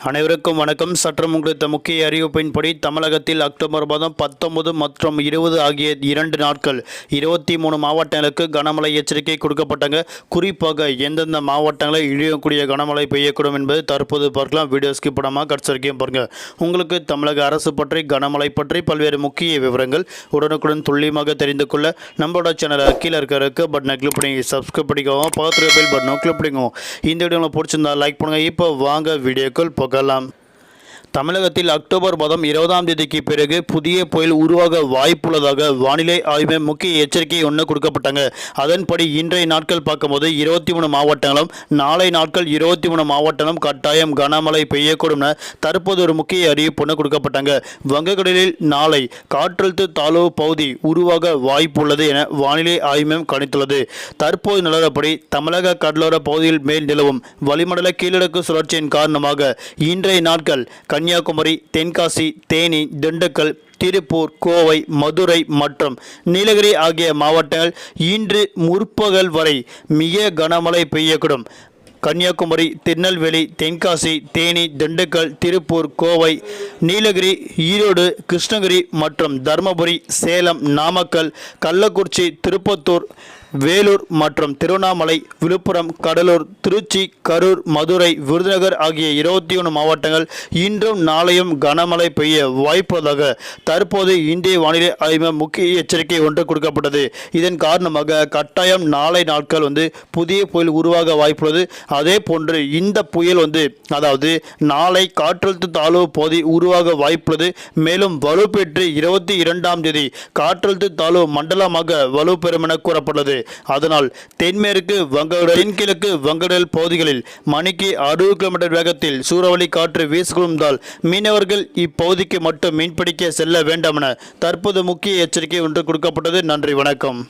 அனைவருக்கும் வணக்கம். சற்று முன்னித்த முக்கிய அறிவிப்பின்படி தமிழகத்தில் அக்டோபர் மாதம் 19 மற்றும் 20 ஆகிய 2 நாட்கள் 23 மாவட்டங்களுக்கு கனமழை எச்சரிக்கை கொடுக்கப்பட்டாங்க. குறிப்பாக எந்தெந்த மாவட்டங்களில் இழியக்கூடிய கனமழை பெய்யக்கூடும் என்பது தற்போது பார்க்கலாம். வீடியோ ஸ்கிப் பண்ணாமல் கடைசிவரைக்கும் பாருங்கள். உங்களுக்கு தமிழக அரசு பற்றி, கனமழை பற்றி பல்வேறு முக்கிய விவரங்கள் உடனுக்குடன் துல்லியமாக தெரிந்து கொள்ள நம்மளோட சேனலை கீழே இருக்க பட்டனை கிளிக் பண்ணி சப்ஸ்கிரைப் பண்ணிக்கோங்க. பக்கத்தில் பெல் பட்டனை கிளிக் பண்ணிக்கோங்க. இந்த வீடியோவில் பிடிச்சிருந்தா லைக் பண்ணுங்கள். இப்போ வாங்க வீடியோக்கள் போகலாம். தமிழகத்தில் அக்டோபர் மாதம் 20ஆம் தேதிக்கு பிறகு புதிய புயல் உருவாக வாய்ப்புள்ளதாக வானிலை ஆய்வு முக்கிய எச்சரிக்கை ஒன்று கொடுக்கப்பட்டாங்க. அதன்படி இன்றைய நாட்கள் பார்க்கும்போது 23 மாவட்டங்களும், நாளை நாட்கள் 23 மாவட்டங்களும் கட்டாயம் கனமழை பெய்யக்கூடும் தற்போது ஒரு முக்கிய அறிவிப்பு ஒன்று கொடுக்கப்பட்டாங்க. வங்கக்கடலில் நாளை காற்றழுத்த தாழ்வு பகுதி உருவாக வாய்ப்புள்ளது என வானிலை ஆய்வு கணித்துள்ளது. தற்போது நிலவரப்படி தமிழக கடலோர பகுதியில் மேல் நிலவும் வளிமண்டல கீழடுக்கு சுழற்சியின் காரணமாக இன்றைய நாட்கள் கன்னியாகுமரி, தென்காசி, தேனி, திண்டுக்கல், திருப்பூர், கோவை, மதுரை மற்றும் நீலகிரி ஆகிய மாவட்டங்கள் இன்று முற்பகல் வரை மிக கனமழை பெய்யக்கூடும். கன்னியாகுமரி, திருநெல்வேலி, தென்காசி, தேனி, திண்டுக்கல், திருப்பூர், கோவை, நீலகிரி, ஈரோடு, கிருஷ்ணகிரி மற்றும் தருமபுரி, சேலம், நாமக்கல், கள்ளக்குறிச்சி, திருப்பத்தூர், வேலூர் மற்றும் திருவண்ணாமலை, விழுப்புரம், கடலூர், திருச்சி, கரூர், மதுரை, விருதுநகர் ஆகிய 21 மாவட்டங்கள் இன்றும் நாளையும் கனமழை பெய்ய வாய்ப்புள்ளதாக தற்போது இந்திய வானிலை ஆய்வு முக்கிய எச்சரிக்கை ஒன்று கொடுக்கப்பட்டது. இதன் காரணமாக கட்டாயம் நாளை நாட்கள் புதிய புயல் உருவாக வாய்ப்புள்ளது. அதே போன்று இந்த புயல் அதாவது நாளை காற்றழுத்த தாழ்வு பகுதி உருவாக வாய்ப்புள்ளது. மேலும் வலுப்பெற்று 22ஆம் தேதி காற்றழுத்த தாழ்வு மண்டலமாக வலுப்பெறும் என கூறப்பட்டுள்ளது. அதனால் தென்மேற்கு வங்கக்கடல், தென்கிழக்கு வங்கக்கடல் பகுதிகளில் மணிக்கு 60 கிலோமீட்டர் வேகத்தில் சூறாவளி காற்று வீசுவதால் மீனவர்கள் இப்பகுதிக்கு மட்டும் மீன்பிடிக்க செல்ல வேண்டாம் என தற்போது முக்கிய எச்சரிக்கை ஒன்று கொடுக்கப்பட்டது. நன்றி, வணக்கம்.